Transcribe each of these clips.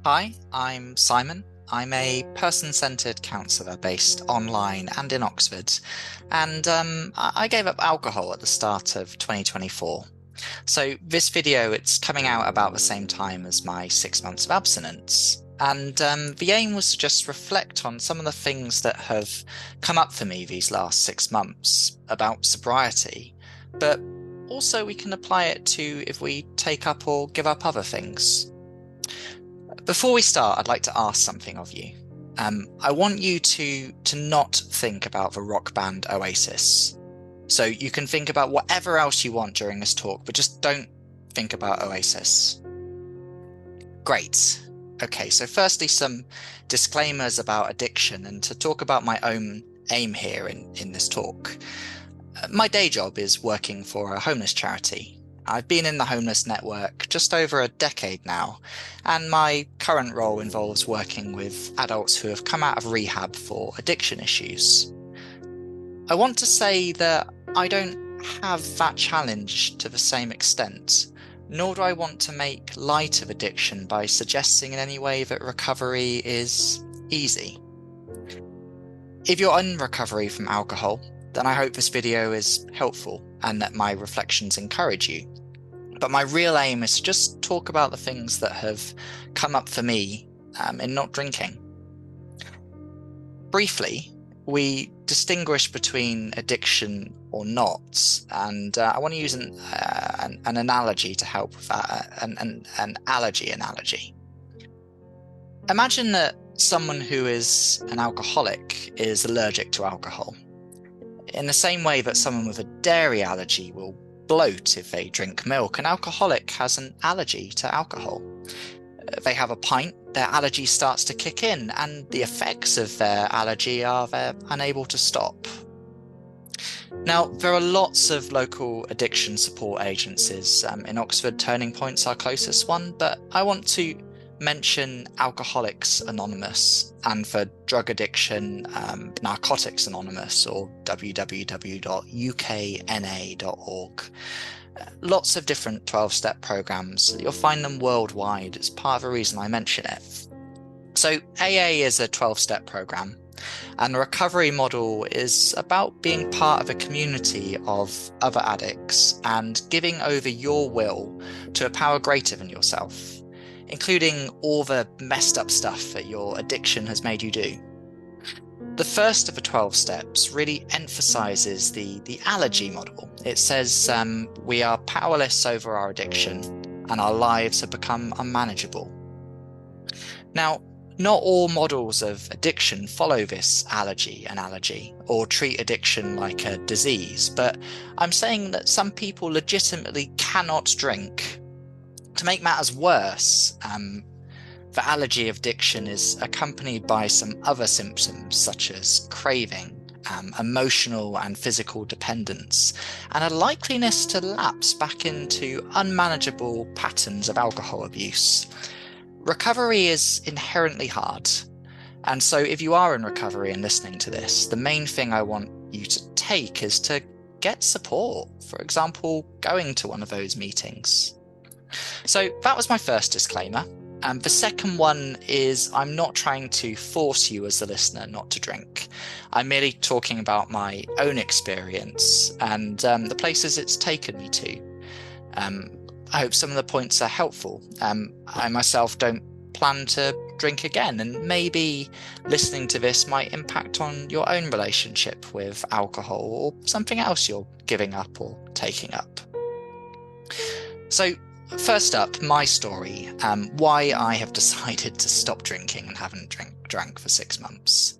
Hi, I'm Simon. I'm a person-centered counsellor based online and in Oxford, and I gave up alcohol at the start of 2024. So this video, it's coming out about the same time as my 6 months of abstinence. And the aim was to just reflect on some of the things that have come up for me these last 6 months about sobriety, but also we can apply it to if we take up or give up other things. Before we start, I'd like to ask something of you. I want you to not think about the rock band Oasis. So you can think about whatever else you want during this talk, but just don't think about Oasis. Great. Okay, so firstly, some disclaimers about addiction and to talk about my own aim here in this talk. My day job is working for a homeless charity. I've been in the homeless network just over a decade now, and my current role involves working with adults who have come out of rehab for addiction issues. I want to say that I don't have that challenge to the same extent, nor do I want to make light of addiction by suggesting in any way that recovery is easy. If you're in recovery from alcohol, then I hope this video is helpful and that my reflections encourage you. But my real aim is to just talk about the things that have come up for me in not drinking. Briefly, we distinguish between addiction or not, and I want to use an analogy to help with that, an allergy analogy. Imagine that someone who is an alcoholic is allergic to alcohol. In the same way that someone with a dairy allergy will bloat if they drink milk, an alcoholic has an allergy to alcohol. They have a pint, their allergy starts to kick in, and the effects of their allergy are they're unable to stop. Now, there are lots of local addiction support agencies. In Oxford, Turning Point's our closest one, but I want to mention Alcoholics Anonymous, and for drug addiction, Narcotics Anonymous, or www.ukna.org. Lots of different 12-step programs. You'll find them worldwide. It's part of the reason I mention it. So AA is a 12-step program, and the recovery model is about being part of a community of other addicts and giving over your will to a power greater than yourself, including all the messed up stuff that your addiction has made you do. The first of the 12 steps really emphasizes the allergy model. It says we are powerless over our addiction and our lives have become unmanageable. Now, not all models of addiction follow this allergy analogy or treat addiction like a disease, but I'm saying that some people legitimately cannot drink. To make matters worse, the allergy of addiction is accompanied by some other symptoms such as craving, emotional and physical dependence, and a likeliness to lapse back into unmanageable patterns of alcohol abuse. Recovery is inherently hard, and so if you are in recovery and listening to this, the main thing I want you to take is to get support. For example, going to one of those meetings. So that was my first disclaimer. The second one is I'm not trying to force you as the listener not to drink. I'm merely talking about my own experience and the places it's taken me to. I hope some of the points are helpful. I myself don't plan to drink again, and maybe listening to this might impact on your own relationship with alcohol or something else you're giving up or taking up. So, first up, my story, why I have decided to stop drinking and haven't drank for 6 months.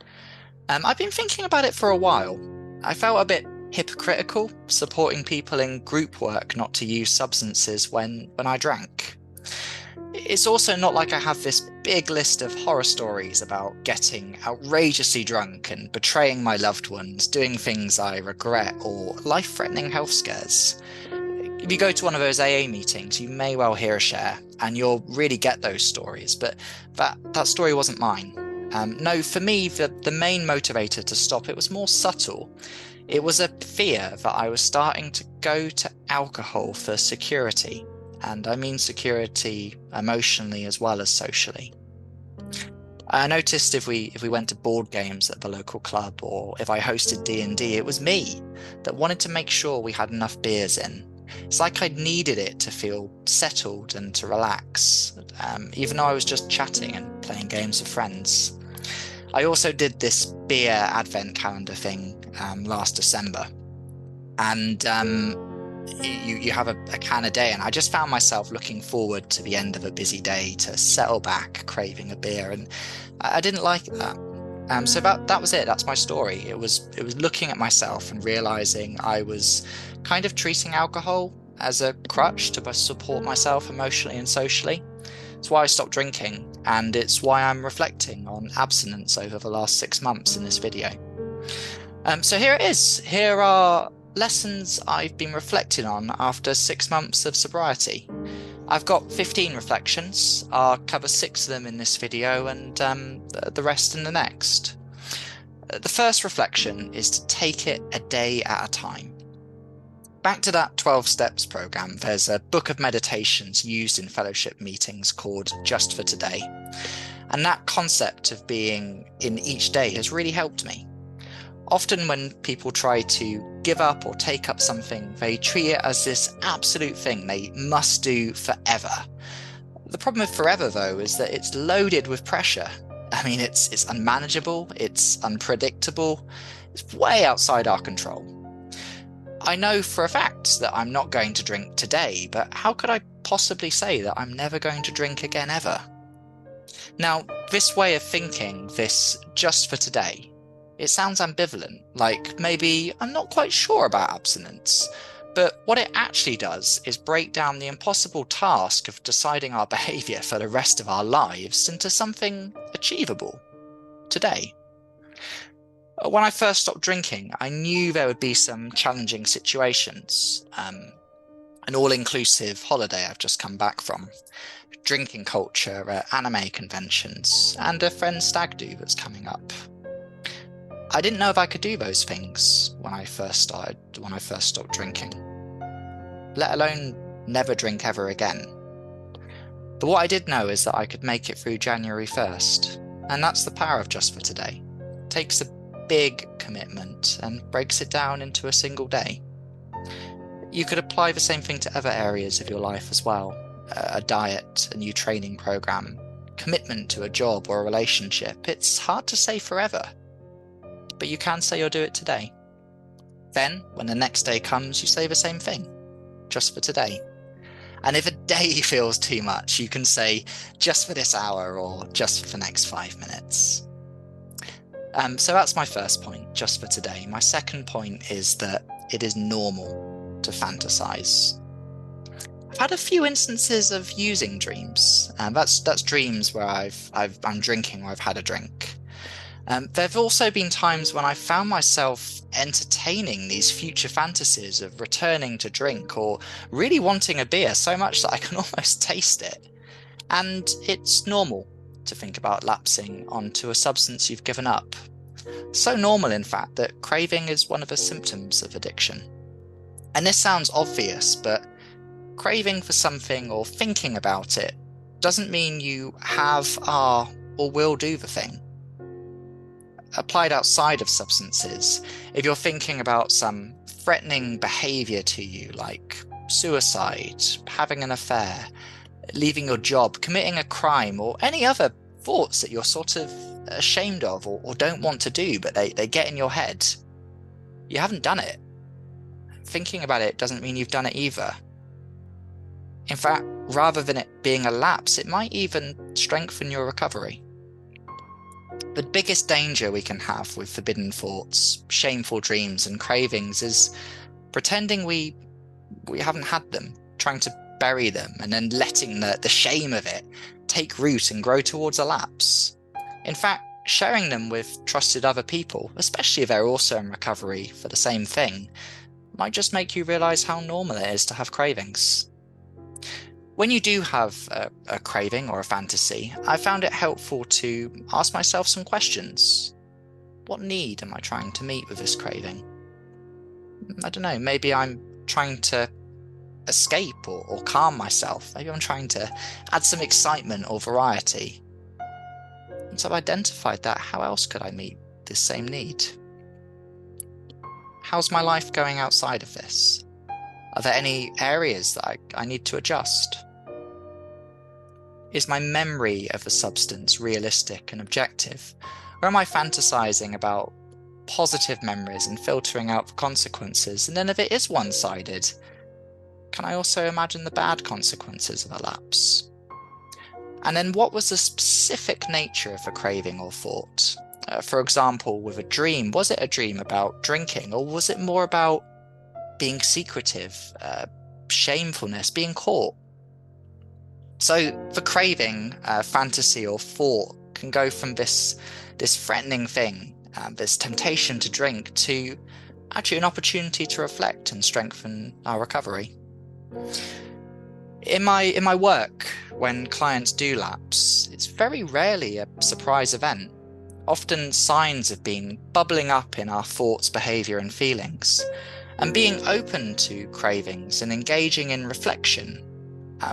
I've been thinking about it for a while. I felt a bit hypocritical supporting people in group work not to use substances when I drank. It's also not like I have this big list of horror stories about getting outrageously drunk and betraying my loved ones, doing things I regret, or life-threatening health scares. If you go to one of those AA meetings, you may well hear a share, and you'll really get those stories, but that story wasn't mine. No, for me, the main motivator to stop it was more subtle. It was a fear that I was starting to go to alcohol for security, and I mean security emotionally as well as socially. I noticed if we went to board games at the local club, or if I hosted D&D, it was me that wanted to make sure we had enough beers in. It's like I needed it to feel settled and to relax, even though I was just chatting and playing games with friends. I also did this beer advent calendar thing last December, and you have a can a day, and I just found myself looking forward to the end of a busy day to settle back, craving a beer, and I didn't like that. So that was it. That's my story. It was looking at myself and realizing I was kind of treating alcohol as a crutch to support myself emotionally and socially. It's why I stopped drinking, and it's why I'm reflecting on abstinence over the last 6 months in this video. So here it is. Here are lessons I've been reflecting on after 6 months of sobriety. I've got 15 reflections. I'll cover 6 of them in this video, and the rest in the next. The first reflection is to take it a day at a time. Back to that 12 steps program, there's a book of meditations used in fellowship meetings called Just for Today. And that concept of being in each day has really helped me. Often when people try to give up or take up something, they treat it as this absolute thing they must do forever. The problem with forever, though, is that it's loaded with pressure. I mean, it's unmanageable, it's unpredictable, it's way outside our control. I know for a fact that I'm not going to drink today, but how could I possibly say that I'm never going to drink again ever? Now, this way of thinking, this just for today, it sounds ambivalent, like maybe I'm not quite sure about abstinence, but what it actually does is break down the impossible task of deciding our behaviour for the rest of our lives into something achievable today. When I first stopped drinking, I knew there would be some challenging situations. An all-inclusive holiday I've just come back from, drinking culture at anime conventions, and a friend's stag do that's coming up. I didn't know if I could do those things when I first stopped drinking, let alone never drink ever again. But what I did know is that I could make it through January 1st, and that's the power of Just for Today. It takes a big commitment and breaks it down into a single day. You could apply the same thing to other areas of your life as well. A diet, a new training program, commitment to a job or a relationship. It's hard to say forever, but you can say you'll do it today. Then, when the next day comes, you say the same thing, just for today. And if a day feels too much, you can say just for this hour or just for the next 5 minutes. So that's my first point, just for today. My second point is that it is normal to fantasize. I've had a few instances of using dreams, and that's dreams where I'm drinking or I've had a drink. There have also been times when I found myself entertaining these future fantasies of returning to drink or really wanting a beer so much that I can almost taste it. And it's normal to think about lapsing onto a substance you've given up. So normal, in fact, that craving is one of the symptoms of addiction. And this sounds obvious, but craving for something or thinking about it doesn't mean you have, are, or will do the thing. Applied outside of substances, if you're thinking about some threatening behavior to you, like suicide, having an affair, leaving your job, committing a crime, or any other thoughts that you're sort of ashamed of or don't want to do, but they get in your head, you haven't done it. Thinking about it doesn't mean you've done it either. In fact, rather than it being a lapse, it might even strengthen your recovery. The biggest danger we can have with forbidden thoughts, shameful dreams, and cravings is pretending we haven't had them, trying to bury them, and then letting the shame of it take root and grow towards a lapse. In fact, sharing them with trusted other people, especially if they're also in recovery for the same thing, might just make you realize how normal it is to have cravings. When you do have a craving or a fantasy, I found it helpful to ask myself some questions. What need am I trying to meet with this craving? I don't know, maybe I'm trying to escape or calm myself. Maybe I'm trying to add some excitement or variety. once I've identified that, how else could I meet this same need? How's my life going outside of this? Are there any areas that I need to adjust? Is my memory of the substance realistic and objective? Or am I fantasizing about positive memories and filtering out the consequences? And then if it is one-sided, can I also imagine the bad consequences of a lapse? And then what was the specific nature of a craving or thought? For example, with a dream, was it a dream about drinking, or was it more about being secretive, shamefulness, being caught? So the craving, fantasy or thought can go from this threatening thing, this temptation to drink, to actually an opportunity to reflect and strengthen our recovery. In my work, when clients do lapse, it's very rarely a surprise event. Often signs have been bubbling up in our thoughts, behavior and feelings. And being open to cravings and engaging in reflection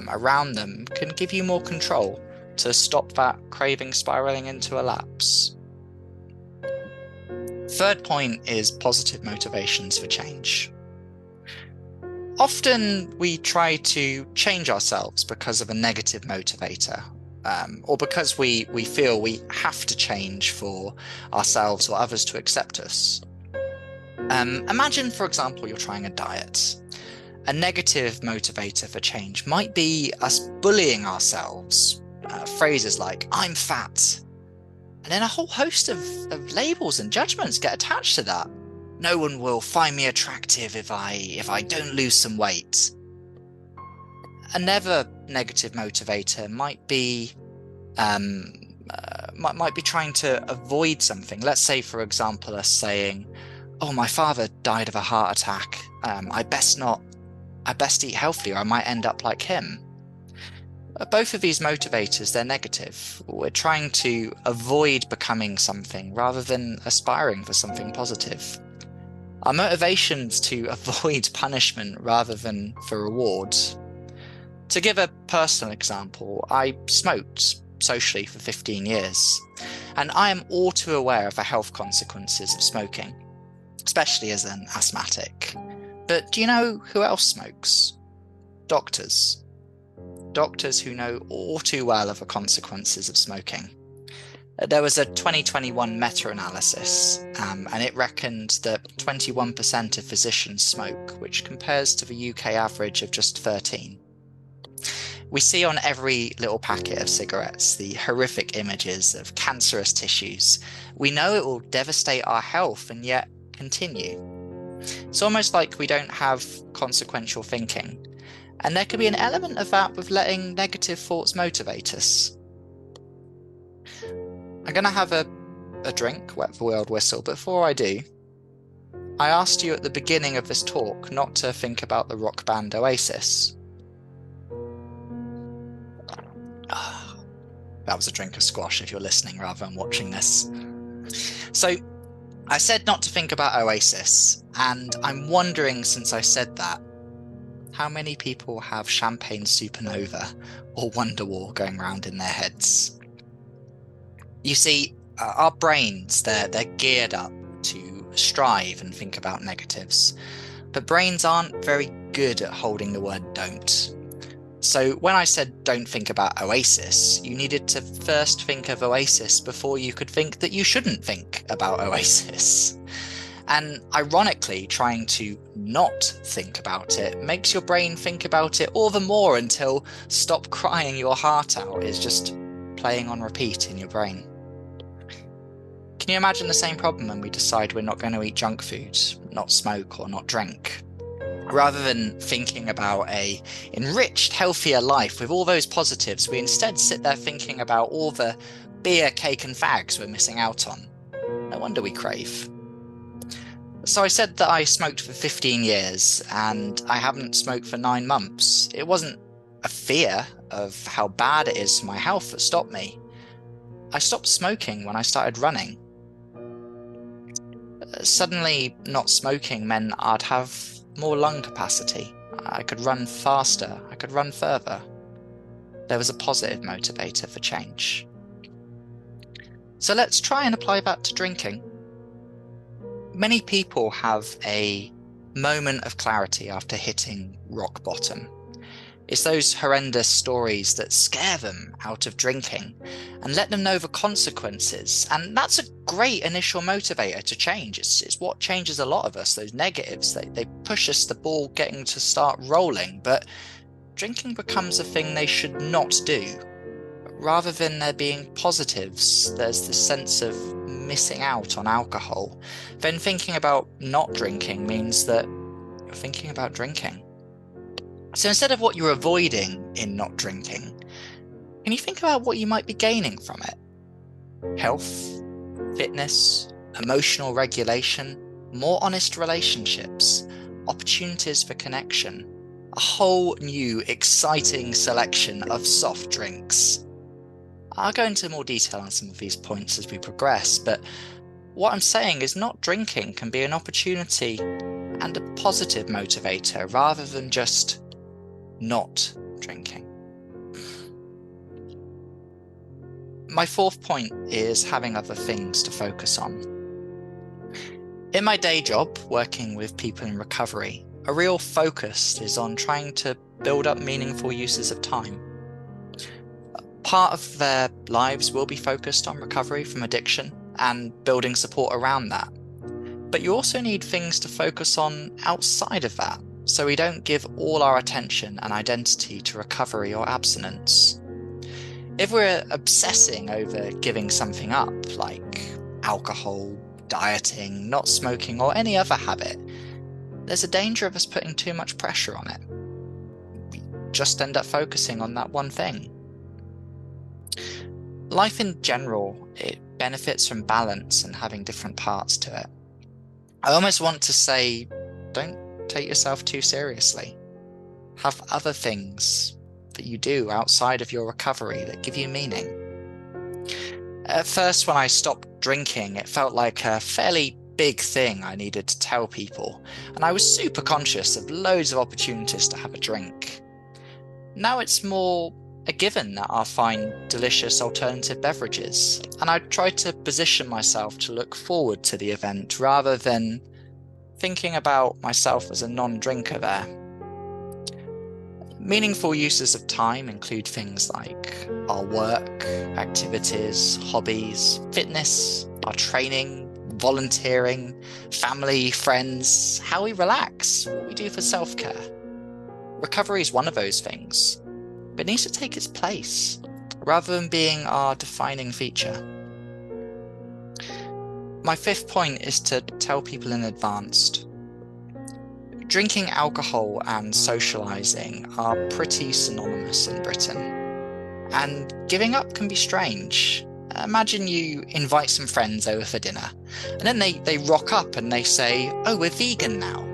around them can give you more control to stop that craving spiraling into a lapse. Third point is positive motivations for change. Often we try to change ourselves because of a negative motivator, or because we feel we have to change for ourselves or others to accept us. Imagine, for example, you're trying a diet. A negative motivator for change might be us bullying ourselves. Phrases like, I'm fat. And then a whole host of labels and judgments get attached to that. No one will find me attractive if I don't lose some weight. Another negative motivator might be trying to avoid something. Let's say, for example, us saying, "Oh, my father died of a heart attack. I best eat healthy, or I might end up like him." Both of these motivators, they're negative. We're trying to avoid becoming something rather than aspiring for something positive. Our motivation's to avoid punishment rather than for reward. To give a personal example, I smoked socially for 15 years, and I am all too aware of the health consequences of smoking, especially as an asthmatic. But do you know who else smokes? Doctors. Doctors who know all too well of the consequences of smoking. There was a 2021 meta-analysis, and it reckoned that 21% of physicians smoke, which compares to the UK average of just 13%. We see on every little packet of cigarettes the horrific images of cancerous tissues. We know it will devastate our health and yet continue. It's almost like we don't have consequential thinking. And there could be an element of that with letting negative thoughts motivate us. I'm going to have a drink, wet the world whistle. Before I do, I asked you at the beginning of this talk not to think about the rock band Oasis. That was a drink of squash if you're listening rather than watching this. So I said not to think about Oasis, and I'm wondering, since I said that, how many people have Champagne Supernova or Wonderwall going around in their heads? You see, our brains, they're geared up to strive and think about negatives, but brains aren't very good at holding the word don't. So when I said don't think about Oasis, you needed to first think of Oasis before you could think that you shouldn't think about Oasis. And ironically, trying to not think about it makes your brain think about it all the more until Stop Crying Your Heart Out is just playing on repeat in your brain. Can you imagine the same problem when we decide we're not going to eat junk food, not smoke or not drink? Rather than thinking about a enriched, healthier life with all those positives, we instead sit there thinking about all the beer, cake and fags we're missing out on. No wonder we crave. So I said that I smoked for 15 years and I haven't smoked for 9 months. It wasn't a fear of how bad it is for my health that stopped me. I stopped smoking when I started running. Suddenly, not smoking meant I'd have more lung capacity. I could run faster. I could run further. There was a positive motivator for change. So let's try and apply that to drinking. Many people have a moment of clarity after hitting rock bottom. It's those horrendous stories that scare them out of drinking and let them know the consequences. And that's a great initial motivator to change. It's what changes a lot of us, those negatives. They push us the ball getting to start rolling, but drinking becomes a thing they should not do. Rather than there being positives, there's this sense of missing out on alcohol. Then thinking about not drinking means that you're thinking about drinking. So instead of what you're avoiding in not drinking, can you think about what you might be gaining from it? Health, fitness, emotional regulation, more honest relationships, opportunities for connection, a whole new exciting selection of soft drinks. I'll go into more detail on some of these points as we progress, but what I'm saying is not drinking can be an opportunity and a positive motivator rather than just not drinking. My fourth point is having other things to focus on. In my day job, working with people in recovery, a real focus is on trying to build up meaningful uses of time. Part of their lives will be focused on recovery from addiction and building support around that. But you also need things to focus on outside of that, so we don't give all our attention and identity to recovery or abstinence. If we're obsessing over giving something up, like alcohol, dieting, not smoking, or any other habit, there's a danger of us putting too much pressure on it. We just end up focusing on that one thing. Life in general, it benefits from balance and having different parts to it. I almost want to say, don't take yourself too seriously. Have other things that you do outside of your recovery that give you meaning. At first, when I stopped drinking, it felt like a fairly big thing I needed to tell people, and I was super conscious of loads of opportunities to have a drink. Now it's more a given that I'll find delicious alternative beverages, and I try to position myself to look forward to the event rather than thinking about myself as a non-drinker there. Meaningful uses of time include things like our work, activities, hobbies, fitness, our training, volunteering, family, friends, how we relax, what we do for self-care. Recovery is one of those things, but it needs to take its place rather than being our defining feature. My fifth point is to tell people in advance. Drinking alcohol and socialising are pretty synonymous in Britain, and giving up can be strange. Imagine you invite some friends over for dinner, and then they rock up and they say, "Oh, we're vegan now."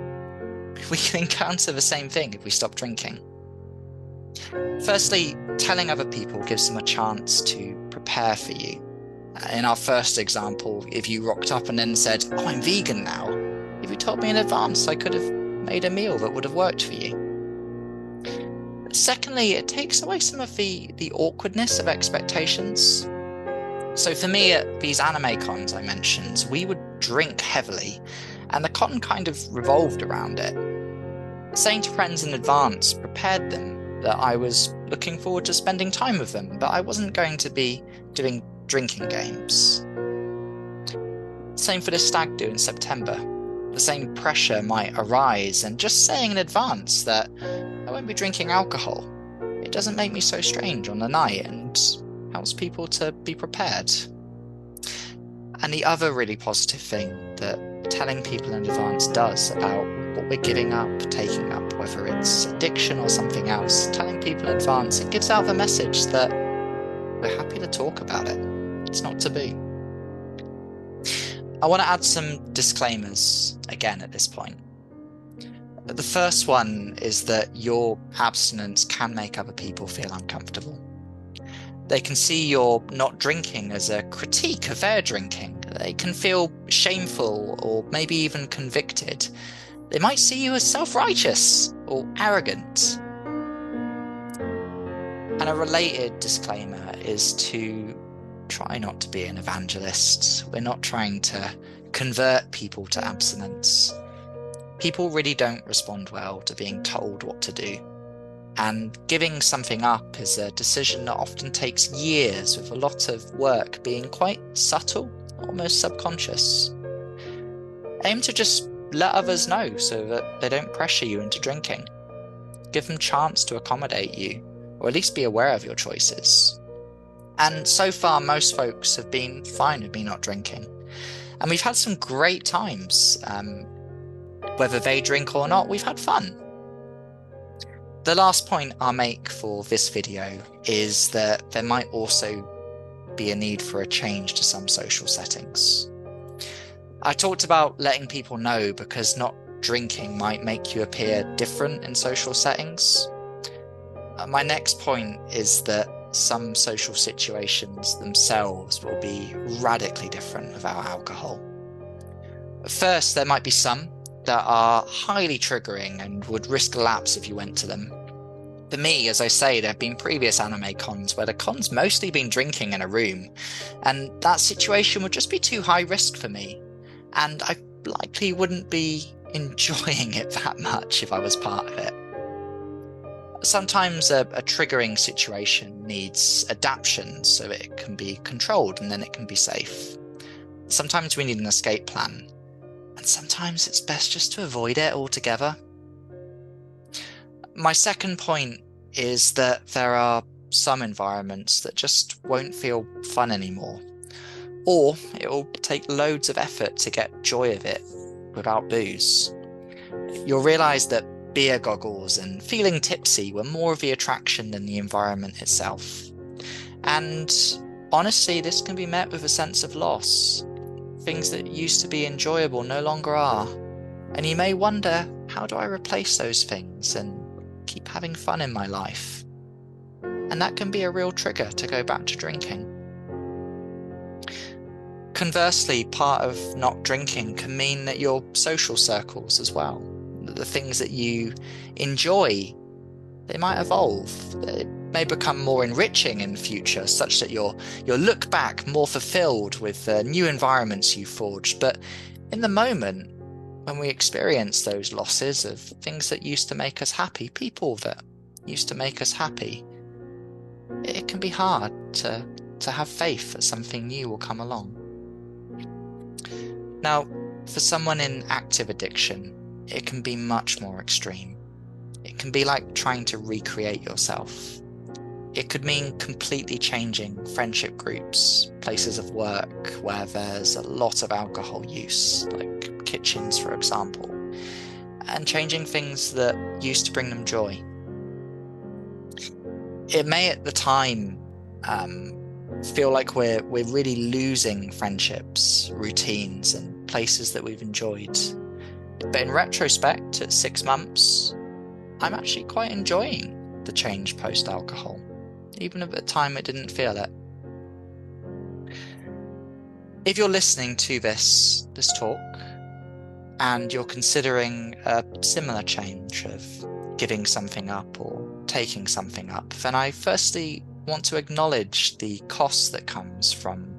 We can encounter the same thing if we stop drinking. Firstly, telling other people gives them a chance to prepare for you. In our first example, if you rocked up and then said, "Oh, I'm vegan now," if you told me in advance, I could have made a meal that would have worked for you. Secondly, it takes away some of the awkwardness of expectations. So for me, at these anime cons I mentioned, we would drink heavily, and the con kind of revolved around it. Saying to friends in advance prepared them that I was looking forward to spending time with them, but I wasn't going to be doing drinking games. Same for the stag do in September. The same pressure might arise, and just saying in advance that I won't be drinking alcohol, it doesn't make me so strange on the night and helps people to be prepared. And the other really positive thing that telling people in advance does about what we're giving up, taking up, whether it's addiction or something else, telling people in advance, it gives out the message that we're happy to talk about it. It's not taboo. I want to add some disclaimers again at this point. The first one is that your abstinence can make other people feel uncomfortable. They can see your not drinking as a critique of their drinking. They can feel shameful or maybe even convicted. They might see you as self-righteous or arrogant. And a related disclaimer is to try not to be an evangelist. We're not trying to convert people to abstinence. People really don't respond well to being told what to do. And giving something up is a decision that often takes years, with a lot of work being quite subtle, almost subconscious. Aim to just let others know so that they don't pressure you into drinking. Give them chance to accommodate you, or at least be aware of your choices. And so far, most folks have been fine with me not drinking. And we've had some great times. Whether they drink or not, we've had fun. The last point I'll make for this video is that there might also be a need for a change to some social settings. I talked about letting people know because not drinking might make you appear different in social settings. My next point is that some social situations themselves will be radically different without alcohol. First, there might be some that are highly triggering and would risk a lapse if you went to them. For me, as I say, there have been previous anime cons where the con's mostly been drinking in a room, and that situation would just be too high risk for me, and I likely wouldn't be enjoying it that much if I was part of it. Sometimes a triggering situation needs adaptation so it can be controlled and then it can be safe. Sometimes we need an escape plan, and sometimes it's best just to avoid it altogether. My second point is that there are some environments that just won't feel fun anymore, or it will take loads of effort to get joy of it without booze. You'll realise that beer goggles and feeling tipsy were more of the attraction than the environment itself. And honestly, this can be met with a sense of loss. Things that used to be enjoyable no longer are. And you may wonder, how do I replace those things and keep having fun in my life? And that can be a real trigger to go back to drinking. Conversely, part of not drinking can mean that your social circles as well, the things that you enjoy, they might evolve. They may become more enriching in the future, such that you'll look back more fulfilled with the new environments you forged. But in the moment, when we experience those losses of things that used to make us happy, people that used to make us happy, it can be hard to have faith that something new will come along. Now, for someone in active addiction, it can be much more extreme. It can be like trying to recreate yourself. It could mean completely changing friendship groups, places of work where there's a lot of alcohol use, like kitchens, for example, and changing things that used to bring them joy. It may at the time feel like we're really losing friendships, routines, and places that we've enjoyed. But in retrospect, at 6 months, I'm actually quite enjoying the change post-alcohol, even if at the time I didn't feel it. If you're listening to this talk and you're considering a similar change of giving something up or taking something up, then I firstly want to acknowledge the cost that comes from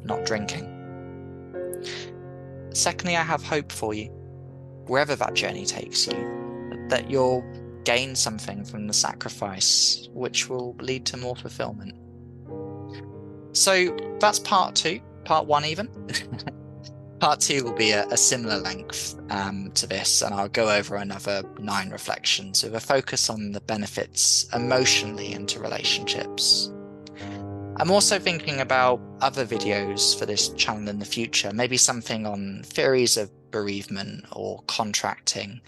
not drinking. Secondly, I have hope for you, wherever that journey takes you, that you'll gain something from the sacrifice, which will lead to more fulfillment. So that's part 2, part 1 even. Part 2 will be a similar length to this, and I'll go over another 9 reflections with a focus on the benefits emotionally into relationships. I'm also thinking about other videos for this channel in the future, maybe something on theories of bereavement or contracting,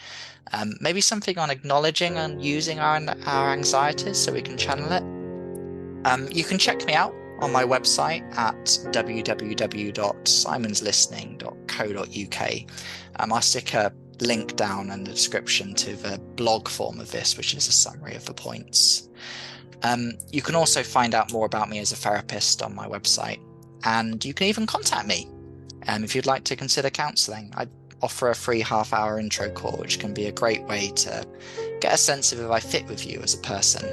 maybe something on acknowledging and using our anxieties so we can channel it. You can check me out on my website at www.simonslistening.co.uk. I'll stick a link down in the description to the blog form of this, which is a summary of the points. You can also find out more about me as a therapist on my website, and you can even contact me if you'd like to consider counselling. I offer a free half-hour intro call, which can be a great way to get a sense of if I fit with you as a person.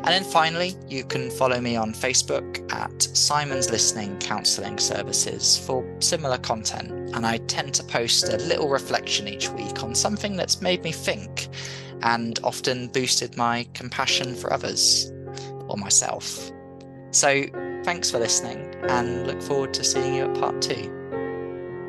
And then finally, you can follow me on Facebook at Simon's Listening Counselling Services for similar content. And I tend to post a little reflection each week on something that's made me think and often boosted my compassion for others or myself. So thanks for listening, and look forward to seeing you at part 2.